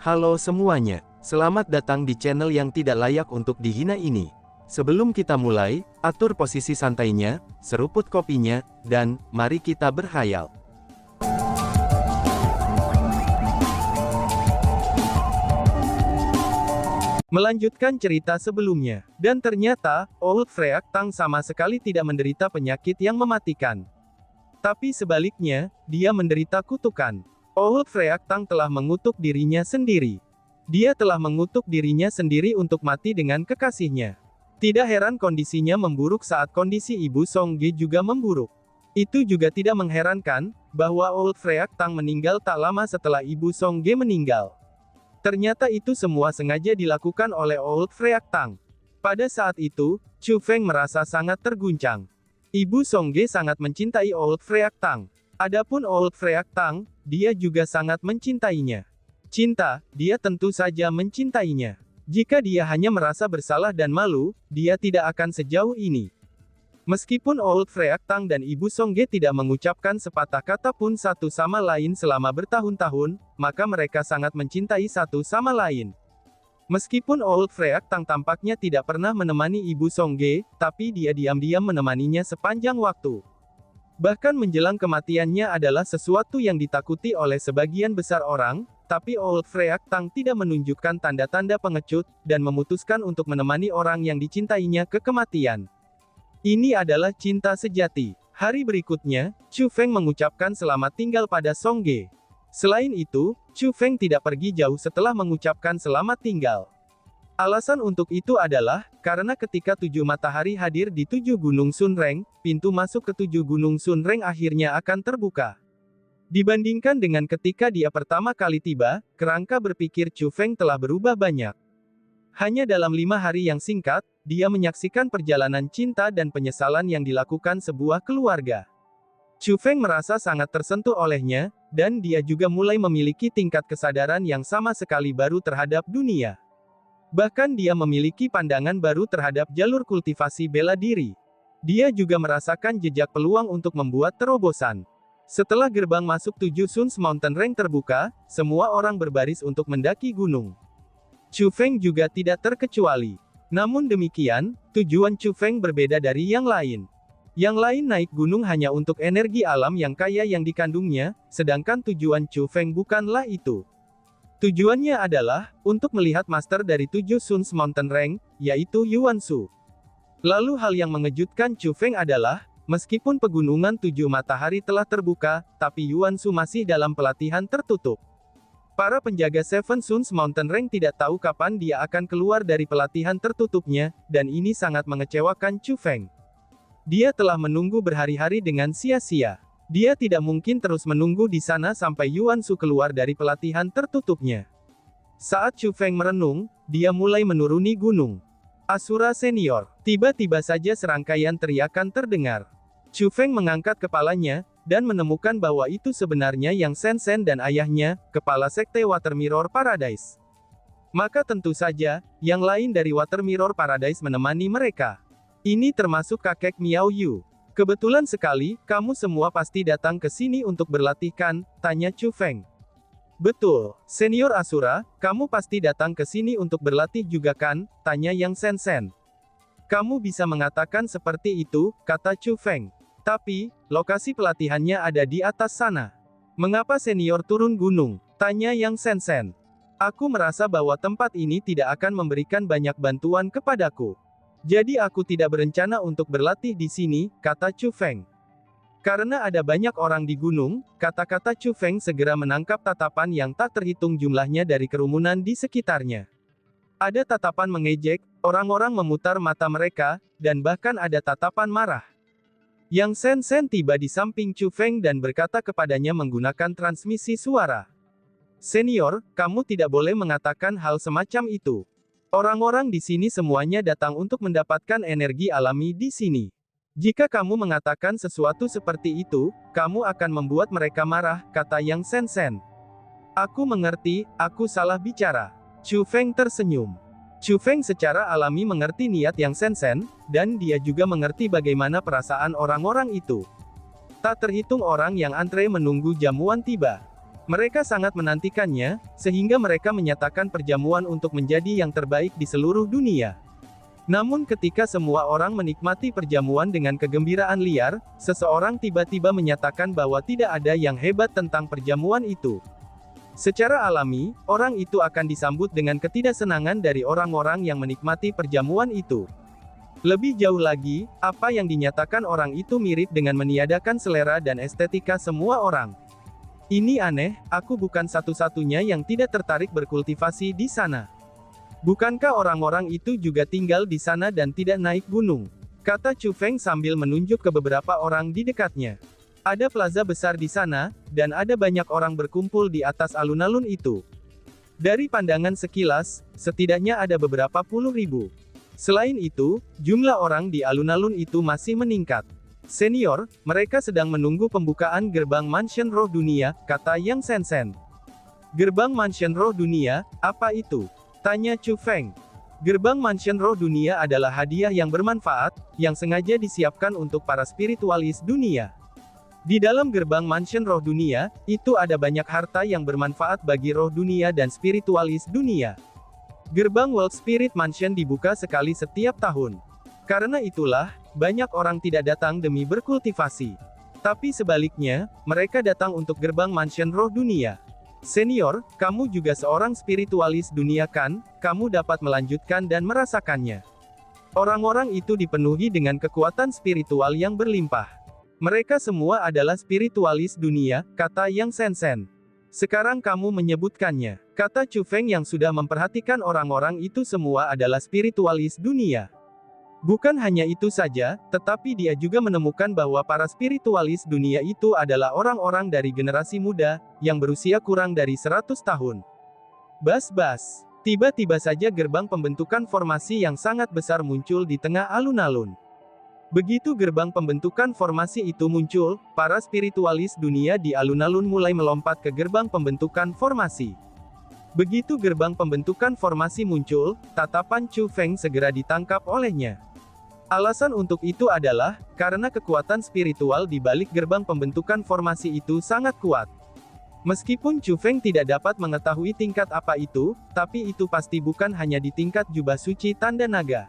Halo semuanya, selamat datang di channel yang tidak layak untuk dihina ini. Sebelum kita mulai, atur posisi santainya, seruput kopinya, dan mari kita berhayal. Melanjutkan cerita sebelumnya, dan ternyata, Old Freak Tang sama sekali tidak menderita penyakit yang mematikan. Tapi sebaliknya, dia menderita kutukan. Old Freak Tang telah mengutuk dirinya sendiri. Dia telah mengutuk dirinya sendiri untuk mati dengan kekasihnya. Tidak heran kondisinya memburuk saat kondisi Ibu Songge juga memburuk. Itu juga tidak mengherankan, bahwa Old Freak Tang meninggal tak lama setelah Ibu Songge meninggal. Ternyata itu semua sengaja dilakukan oleh Old Freak Tang. Pada saat itu, Chu Feng merasa sangat terguncang. Ibu Songge sangat mencintai Old Freak Tang. Adapun Old Freak Tang, dia juga sangat mencintainya. Cinta, dia tentu saja mencintainya. Jika dia hanya merasa bersalah dan malu, dia tidak akan sejauh ini. Meskipun Old Freak Tang dan Ibu Songge tidak mengucapkan sepatah kata pun satu sama lain selama bertahun-tahun, maka mereka sangat mencintai satu sama lain. Meskipun Old Freak Tang tampaknya tidak pernah menemani Ibu Songge, tapi dia diam-diam menemaninya sepanjang waktu. Bahkan menjelang kematiannya adalah sesuatu yang ditakuti oleh sebagian besar orang, tapi Old Freak Tang tidak menunjukkan tanda-tanda pengecut, dan memutuskan untuk menemani orang yang dicintainya ke kematian. Ini adalah cinta sejati. Hari berikutnya, Chu Feng mengucapkan selamat tinggal pada Songge. Selain itu, Chu Feng tidak pergi jauh setelah mengucapkan selamat tinggal. Alasan untuk itu adalah, karena ketika 7 matahari hadir di 7 gunung Sunreng, pintu masuk ke 7 gunung Sunreng akhirnya akan terbuka. Dibandingkan dengan ketika dia pertama kali tiba, kerangka berpikir Chu Feng telah berubah banyak. Hanya dalam 5 hari yang singkat, dia menyaksikan perjalanan cinta dan penyesalan yang dilakukan sebuah keluarga. Chu Feng merasa sangat tersentuh olehnya, dan dia juga mulai memiliki tingkat kesadaran yang sama sekali baru terhadap dunia. Bahkan dia memiliki pandangan baru terhadap jalur kultivasi bela diri. Dia juga merasakan jejak peluang untuk membuat terobosan. Setelah gerbang masuk 7 Suns Mountain Range terbuka, semua orang berbaris untuk mendaki gunung. Chu Feng juga tidak terkecuali. Namun demikian, tujuan Chu Feng berbeda dari yang lain. Yang lain naik gunung hanya untuk energi alam yang kaya yang dikandungnya, sedangkan tujuan Chu Feng bukanlah itu. Tujuannya adalah, untuk melihat master dari 7 Suns Mountain Range, yaitu Yuan Shu. Lalu hal yang mengejutkan Chu Feng adalah, meskipun pegunungan 7 matahari telah terbuka, tapi Yuan Shu masih dalam pelatihan tertutup. Para penjaga Seven Suns Mountain Range tidak tahu kapan dia akan keluar dari pelatihan tertutupnya, dan ini sangat mengecewakan Chu Feng. Dia telah menunggu berhari-hari dengan sia-sia. Dia tidak mungkin terus menunggu di sana sampai Yuan Shu keluar dari pelatihan tertutupnya. Saat Chu Feng merenung, dia mulai menuruni gunung. Asura senior. Tiba-tiba saja serangkaian teriakan terdengar. Chu Feng mengangkat kepalanya, dan menemukan bahwa itu sebenarnya Yang Shen dan ayahnya, kepala sekte Water Mirror Paradise. Maka tentu saja, yang lain dari Water Mirror Paradise menemani mereka. Ini termasuk kakek Miao Yu. Kebetulan sekali, kamu semua pasti datang ke sini untuk berlatih kan? Tanya Chu Feng. Betul, Senior Asura, kamu pasti datang ke sini untuk berlatih juga kan? Tanya Yang Shen. Kamu bisa mengatakan seperti itu, kata Chu Feng. Tapi, lokasi pelatihannya ada di atas sana. Mengapa Senior turun gunung? Tanya Yang Shen. Aku merasa bahwa tempat ini tidak akan memberikan banyak bantuan kepadaku. Jadi aku tidak berencana untuk berlatih di sini, kata Chu Feng. Karena ada banyak orang di gunung, kata-kata Chu Feng segera menangkap tatapan yang tak terhitung jumlahnya dari kerumunan di sekitarnya. Ada tatapan mengejek, orang-orang memutar mata mereka, dan bahkan ada tatapan marah. Yang Shen tiba di samping Chu Feng dan berkata kepadanya menggunakan transmisi suara. Senior, kamu tidak boleh mengatakan hal semacam itu. Orang-orang di sini semuanya datang untuk mendapatkan energi alami di sini. Jika kamu mengatakan sesuatu seperti itu, kamu akan membuat mereka marah, kata Yang Shen. Aku mengerti, aku salah bicara. Chu Feng tersenyum. Chu Feng secara alami mengerti niat Yang Shen, dan dia juga mengerti bagaimana perasaan orang-orang itu. Tak terhitung orang yang antre menunggu jamuan tiba. Mereka sangat menantikannya, sehingga mereka menyatakan perjamuan untuk menjadi yang terbaik di seluruh dunia. Namun ketika semua orang menikmati perjamuan dengan kegembiraan liar, seseorang tiba-tiba menyatakan bahwa tidak ada yang hebat tentang perjamuan itu. Secara alami, orang itu akan disambut dengan ketidaksenangan dari orang-orang yang menikmati perjamuan itu. Lebih jauh lagi, apa yang dinyatakan orang itu mirip dengan meniadakan selera dan estetika semua orang. Ini aneh, aku bukan satu-satunya yang tidak tertarik berkultivasi di sana. Bukankah orang-orang itu juga tinggal di sana dan tidak naik gunung? Kata Chu Feng sambil menunjuk ke beberapa orang di dekatnya. Ada plaza besar di sana, dan ada banyak orang berkumpul di atas alun-alun itu. Dari pandangan sekilas, setidaknya ada beberapa puluh ribu. Selain itu, jumlah orang di alun-alun itu masih meningkat. Senior, mereka sedang menunggu pembukaan gerbang Mansion Roh Dunia, kata Yang Sensen. Gerbang Mansion Roh Dunia, apa itu? Tanya Chu Feng. Gerbang Mansion Roh Dunia adalah hadiah yang bermanfaat, yang sengaja disiapkan untuk para spiritualis dunia. Di dalam gerbang Mansion Roh Dunia, itu ada banyak harta yang bermanfaat bagi roh dunia dan spiritualis dunia. Gerbang World Spirit Mansion dibuka sekali setiap tahun. Karena itulah, banyak orang tidak datang demi berkultivasi. Tapi sebaliknya, mereka datang untuk gerbang Mansion Roh Dunia. Senior, kamu juga seorang spiritualis dunia kan? Kamu dapat melanjutkan dan merasakannya. Orang-orang itu dipenuhi dengan kekuatan spiritual yang berlimpah. Mereka semua adalah spiritualis dunia, kata Yang Sensen. Sekarang kamu menyebutkannya, kata Chu Feng yang sudah memperhatikan orang-orang itu semua adalah spiritualis dunia. Bukan hanya itu saja, tetapi dia juga menemukan bahwa para spiritualis dunia itu adalah orang-orang dari generasi muda, yang berusia kurang dari 100 tahun. Bas-bas. Tiba-tiba saja gerbang pembentukan formasi yang sangat besar muncul di tengah alun-alun. Begitu gerbang pembentukan formasi itu muncul, para spiritualis dunia di alun-alun mulai melompat ke gerbang pembentukan formasi. Begitu gerbang pembentukan formasi muncul, tatapan Chu Feng segera ditangkap olehnya. Alasan untuk itu adalah, karena kekuatan spiritual di balik gerbang pembentukan formasi itu sangat kuat. Meskipun Chu Feng tidak dapat mengetahui tingkat apa itu, tapi itu pasti bukan hanya di tingkat jubah suci tanda naga.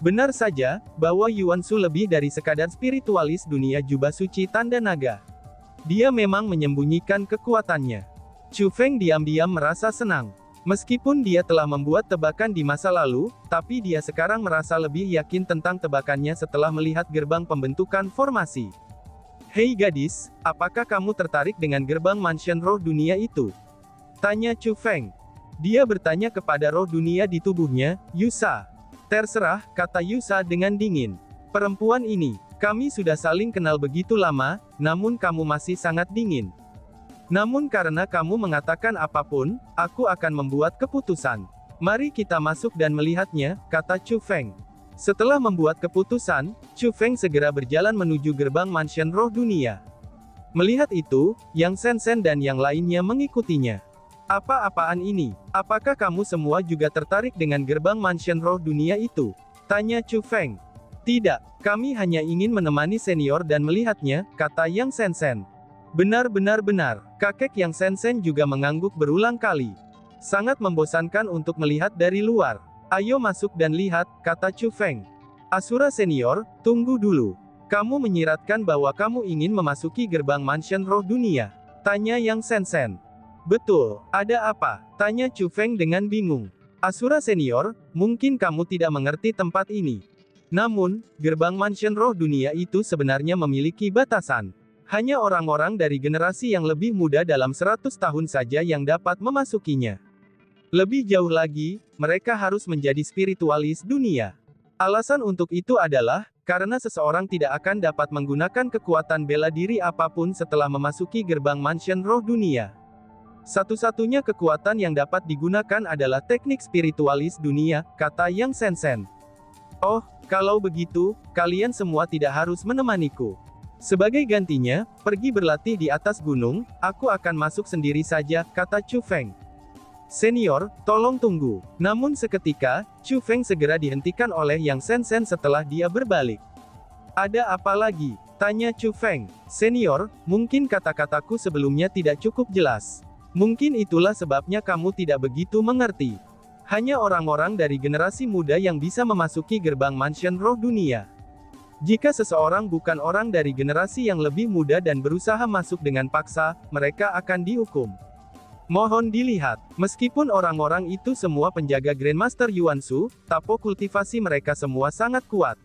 Benar saja, bahwa Yuan Shu lebih dari sekadar spiritualis dunia jubah suci tanda naga. Dia memang menyembunyikan kekuatannya. Chu Feng diam-diam merasa senang. Meskipun dia telah membuat tebakan di masa lalu, tapi dia sekarang merasa lebih yakin tentang tebakannya setelah melihat gerbang pembentukan formasi. Hei gadis, apakah kamu tertarik dengan gerbang Mansion Roh Dunia itu? Tanya Chu Feng. Dia bertanya kepada roh dunia di tubuhnya, Yusa. Terserah, kata Yusa dengan dingin. Perempuan ini, kami sudah saling kenal begitu lama, namun kamu masih sangat dingin. Namun karena kamu mengatakan apapun, aku akan membuat keputusan. Mari kita masuk dan melihatnya, kata Chu Feng. Setelah membuat keputusan, Chu Feng segera berjalan menuju gerbang Mansion Roh Dunia. Melihat itu, Yang Sensen dan yang lainnya mengikutinya. Apa-apaan ini? Apakah kamu semua juga tertarik dengan gerbang Mansion Roh Dunia itu? Tanya Chu Feng. Tidak, kami hanya ingin menemani senior dan melihatnya, kata Yang Sensen. Benar-benar, kakek Yang Sensen juga mengangguk berulang kali. Sangat membosankan untuk melihat dari luar. Ayo masuk dan lihat, kata Chu Feng. Asura senior, tunggu dulu. Kamu menyiratkan bahwa kamu ingin memasuki gerbang Mansion Roh Dunia? Tanya Yang Sensen. Betul, ada apa? Tanya Chu Feng dengan bingung. Asura senior, mungkin kamu tidak mengerti tempat ini. Namun, gerbang Mansion Roh Dunia itu sebenarnya memiliki batasan. Hanya orang-orang dari generasi yang lebih muda dalam 100 tahun saja yang dapat memasukinya. Lebih jauh lagi, mereka harus menjadi spiritualis dunia. Alasan untuk itu adalah, karena seseorang tidak akan dapat menggunakan kekuatan bela diri apapun setelah memasuki gerbang Mansion Roh Dunia. Satu-satunya kekuatan yang dapat digunakan adalah teknik spiritualis dunia, kata Yang Sensen. Oh, kalau begitu, kalian semua tidak harus menemaniku. Sebagai gantinya, pergi berlatih di atas gunung, aku akan masuk sendiri saja, kata Chu Feng. Senior, tolong tunggu. Namun seketika, Chu Feng segera dihentikan oleh Yang Sensen setelah dia berbalik. Ada apa lagi? Tanya Chu Feng. Senior, mungkin kata-kataku sebelumnya tidak cukup jelas. Mungkin itulah sebabnya kamu tidak begitu mengerti. Hanya orang-orang dari generasi muda yang bisa memasuki gerbang mansion roh dunia. Jika seseorang bukan orang dari generasi yang lebih muda dan berusaha masuk dengan paksa, mereka akan dihukum. Mohon dilihat, meskipun orang-orang itu semua penjaga Grandmaster Yuan Shu, tapo kultivasi mereka semua sangat kuat.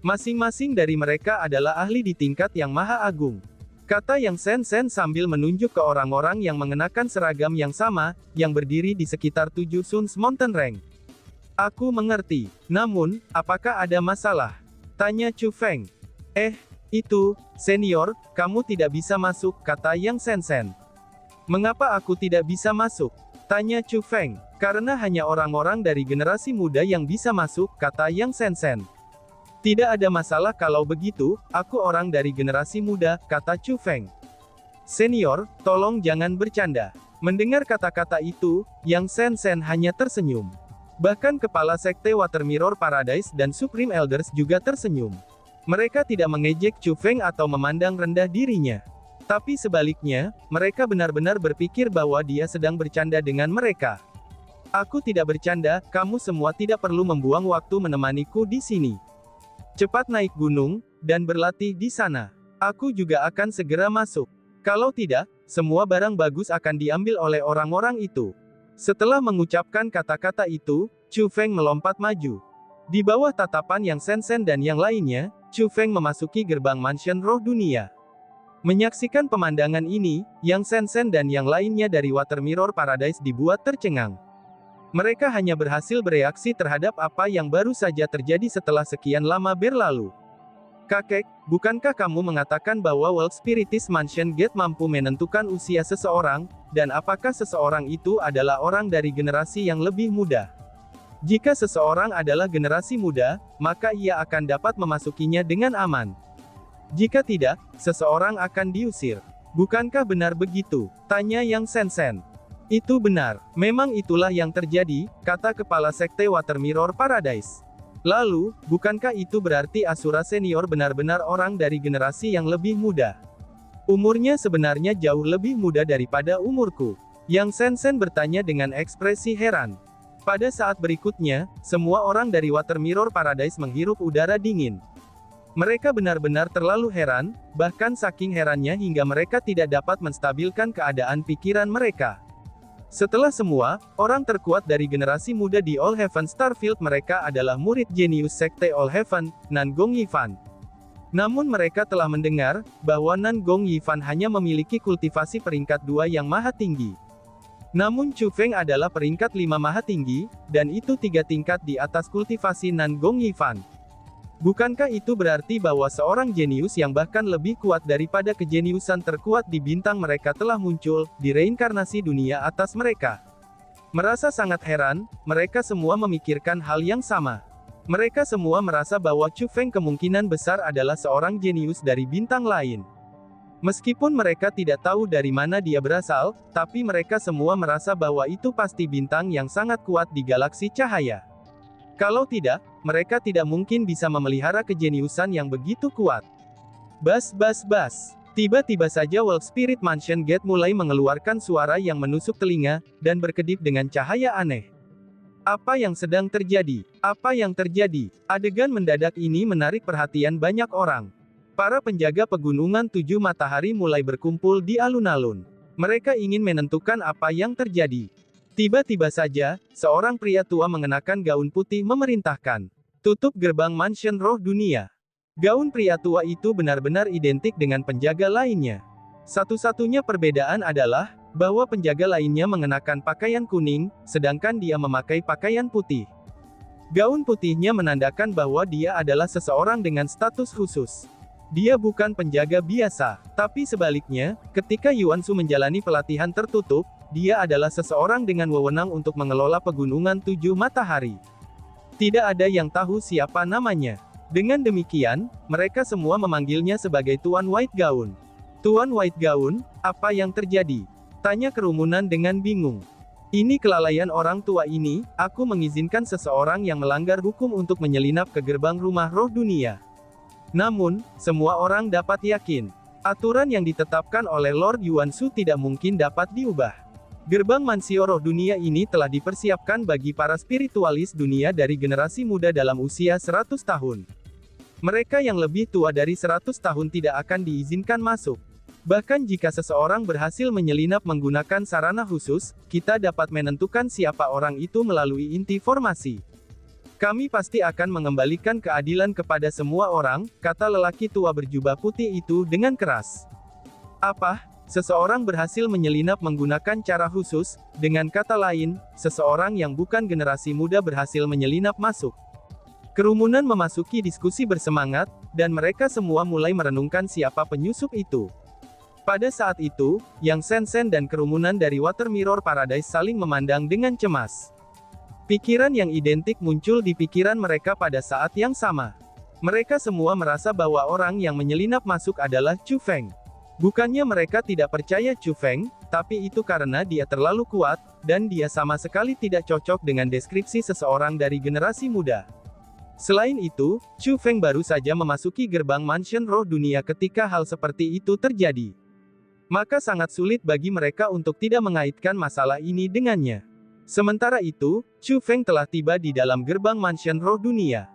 Masing-masing dari mereka adalah ahli di tingkat yang maha agung. Kata Yang Sen sambil menunjuk ke orang-orang yang mengenakan seragam yang sama, yang berdiri di sekitar 7 Suns Mountain Range. Aku mengerti. Namun, apakah ada masalah? Tanya Chu Feng. Itu, senior, kamu tidak bisa masuk, kata Yang Sen. Mengapa aku tidak bisa masuk? Tanya Chu Feng. Karena hanya orang-orang dari generasi muda yang bisa masuk, kata Yang Sen. Tidak ada masalah kalau begitu, aku orang dari generasi muda, kata Chu Feng. Senior, tolong jangan bercanda. Mendengar kata-kata itu, Yang Sen hanya tersenyum. Bahkan kepala sekte Water Mirror Paradise dan Supreme Elders juga tersenyum. Mereka tidak mengejek Chu Feng atau memandang rendah dirinya. Tapi sebaliknya, mereka benar-benar berpikir bahwa dia sedang bercanda dengan mereka. Aku tidak bercanda, kamu semua tidak perlu membuang waktu menemaniku di sini. Cepat naik gunung, dan berlatih di sana. Aku juga akan segera masuk. Kalau tidak, semua barang bagus akan diambil oleh orang-orang itu. Setelah mengucapkan kata-kata itu, Chu Feng melompat maju. Di bawah tatapan Yang Sen dan yang lainnya, Chu Feng memasuki gerbang mansion roh dunia. Menyaksikan pemandangan ini, Yang Sen dan yang lainnya dari Water Mirror Paradise dibuat tercengang. Mereka hanya berhasil bereaksi terhadap apa yang baru saja terjadi setelah sekian lama berlalu. Kakek, bukankah kamu mengatakan bahwa World Spiritist Mansion Gate mampu menentukan usia seseorang, dan apakah seseorang itu adalah orang dari generasi yang lebih muda? Jika seseorang adalah generasi muda, maka ia akan dapat memasukinya dengan aman. Jika tidak, seseorang akan diusir. Bukankah benar begitu? Tanya Yang Sen. Itu benar. Memang itulah yang terjadi, kata kepala sekte Water Mirror Paradise. Lalu, bukankah itu berarti Asura Senior benar-benar orang dari generasi yang lebih muda? Umurnya sebenarnya jauh lebih muda daripada umurku. Yang Sen bertanya dengan ekspresi heran. Pada saat berikutnya, semua orang dari Water Mirror Paradise menghirup udara dingin. Mereka benar-benar terlalu heran, bahkan saking herannya hingga mereka tidak dapat menstabilkan keadaan pikiran mereka. Setelah semua, orang terkuat dari generasi muda di All Heaven Starfield mereka adalah murid jenius sekte All Heaven, Nan Gong Yifan. Namun mereka telah mendengar, bahwa Nan Gong Yifan hanya memiliki kultivasi peringkat 2 yang maha tinggi. Namun Chu Feng adalah peringkat 5 maha tinggi, dan itu 3 tingkat di atas kultivasi Nan Gong Yifan. Bukankah itu berarti bahwa seorang jenius yang bahkan lebih kuat daripada kejeniusan terkuat di bintang mereka telah muncul, di reinkarnasi dunia atas mereka? Merasa sangat heran, mereka semua memikirkan hal yang sama. Mereka semua merasa bahwa Chu Feng kemungkinan besar adalah seorang jenius dari bintang lain. Meskipun mereka tidak tahu dari mana dia berasal, tapi mereka semua merasa bahwa itu pasti bintang yang sangat kuat di galaksi cahaya. Kalau tidak, mereka tidak mungkin bisa memelihara kejeniusan yang begitu kuat. Bas. Tiba-tiba saja World Spirit Mansion Gate mulai mengeluarkan suara yang menusuk telinga, dan berkedip dengan cahaya aneh. Apa yang sedang terjadi? Apa yang terjadi? Adegan mendadak ini menarik perhatian banyak orang. Para penjaga pegunungan 7 matahari mulai berkumpul di alun-alun. Mereka ingin menentukan apa yang terjadi. Tiba-tiba saja, seorang pria tua mengenakan gaun putih memerintahkan, "Tutup gerbang mansion roh dunia." Gaun pria tua itu benar-benar identik dengan penjaga lainnya. Satu-satunya perbedaan adalah, bahwa penjaga lainnya mengenakan pakaian kuning, sedangkan dia memakai pakaian putih. Gaun putihnya menandakan bahwa dia adalah seseorang dengan status khusus. Dia bukan penjaga biasa, tapi sebaliknya, ketika Yuan Shu menjalani pelatihan tertutup, dia adalah seseorang dengan wewenang untuk mengelola pegunungan 7 matahari. Tidak ada yang tahu siapa namanya. Dengan demikian, mereka semua memanggilnya sebagai Tuan White Gown. Tuan White Gown, apa yang terjadi? Tanya kerumunan dengan bingung. Ini kelalaian orang tua ini, aku mengizinkan seseorang yang melanggar hukum untuk menyelinap ke gerbang rumah roh dunia. Namun, semua orang dapat yakin, aturan yang ditetapkan oleh Lord Yuan-Shu tidak mungkin dapat diubah. Gerbang Mansio Roh Dunia ini telah dipersiapkan bagi para spiritualis dunia dari generasi muda dalam usia 100 tahun. Mereka yang lebih tua dari 100 tahun tidak akan diizinkan masuk. Bahkan jika seseorang berhasil menyelinap menggunakan sarana khusus, kita dapat menentukan siapa orang itu melalui inti formasi. Kami pasti akan mengembalikan keadilan kepada semua orang, kata lelaki tua berjubah putih itu dengan keras. Apa? Seseorang berhasil menyelinap menggunakan cara khusus, dengan kata lain, seseorang yang bukan generasi muda berhasil menyelinap masuk. Kerumunan memasuki diskusi bersemangat, dan mereka semua mulai merenungkan siapa penyusup itu. Pada saat itu, Yang Sen-Sen dan kerumunan dari Water Mirror Paradise saling memandang dengan cemas. Pikiran yang identik muncul di pikiran mereka pada saat yang sama. Mereka semua merasa bahwa orang yang menyelinap masuk adalah Chu Feng. Bukannya mereka tidak percaya Chu Feng, tapi itu karena dia terlalu kuat, dan dia sama sekali tidak cocok dengan deskripsi seseorang dari generasi muda. Selain itu, Chu Feng baru saja memasuki gerbang Mansion Roh Dunia ketika hal seperti itu terjadi. Maka sangat sulit bagi mereka untuk tidak mengaitkan masalah ini dengannya. Sementara itu, Chu Feng telah tiba di dalam gerbang Mansion Roh Dunia.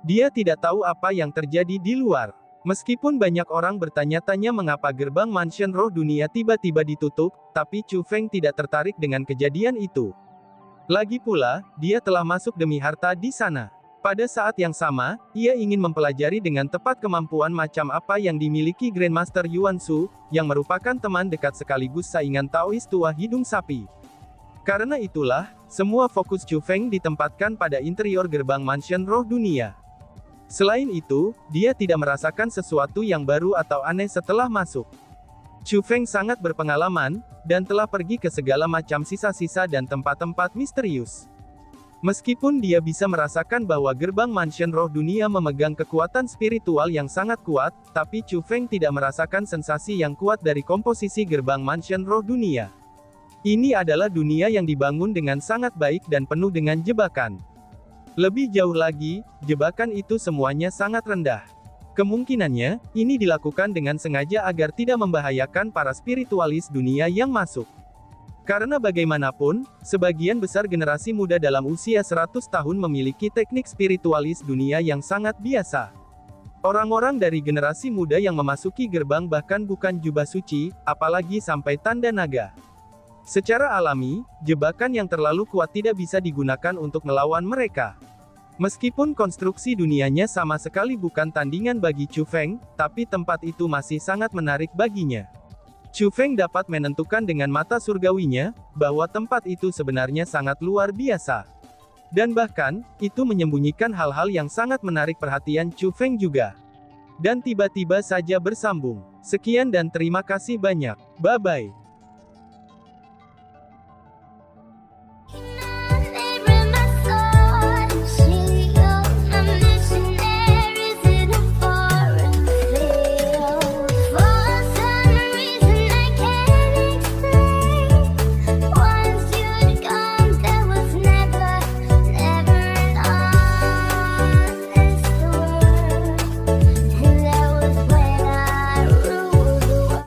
Dia tidak tahu apa yang terjadi di luar. Meskipun banyak orang bertanya-tanya mengapa gerbang Mansion Roh Dunia tiba-tiba ditutup, tapi Chu Feng tidak tertarik dengan kejadian itu. Lagi pula, dia telah masuk demi harta di sana. Pada saat yang sama, ia ingin mempelajari dengan tepat kemampuan macam apa yang dimiliki Grandmaster Yuan-Shu, yang merupakan teman dekat sekaligus saingan Taois tua hidung sapi. Karena itulah, semua fokus Chu Feng ditempatkan pada interior gerbang Mansion Roh Dunia. Selain itu, dia tidak merasakan sesuatu yang baru atau aneh setelah masuk. Chu Feng sangat berpengalaman, dan telah pergi ke segala macam sisa-sisa dan tempat-tempat misterius. Meskipun dia bisa merasakan bahwa gerbang Mansion Roh Dunia memegang kekuatan spiritual yang sangat kuat, tapi Chu Feng tidak merasakan sensasi yang kuat dari komposisi gerbang Mansion Roh Dunia. Ini adalah dunia yang dibangun dengan sangat baik dan penuh dengan jebakan. Lebih jauh lagi, jebakan itu semuanya sangat rendah. Kemungkinannya, ini dilakukan dengan sengaja agar tidak membahayakan para spiritualis dunia yang masuk. Karena bagaimanapun, sebagian besar generasi muda dalam usia 100 tahun memiliki teknik spiritualis dunia yang sangat biasa. Orang-orang dari generasi muda yang memasuki gerbang bahkan bukan jubah suci, apalagi sampai tanda naga. Secara alami, jebakan yang terlalu kuat tidak bisa digunakan untuk melawan mereka. Meskipun konstruksi dunianya sama sekali bukan tandingan bagi Chu Feng, tapi tempat itu masih sangat menarik baginya. Chu Feng dapat menentukan dengan mata surgawinya, bahwa tempat itu sebenarnya sangat luar biasa. Dan bahkan, itu menyembunyikan hal-hal yang sangat menarik perhatian Chu Feng juga. Dan tiba-tiba saja bersambung. Sekian dan terima kasih banyak. Bye-bye.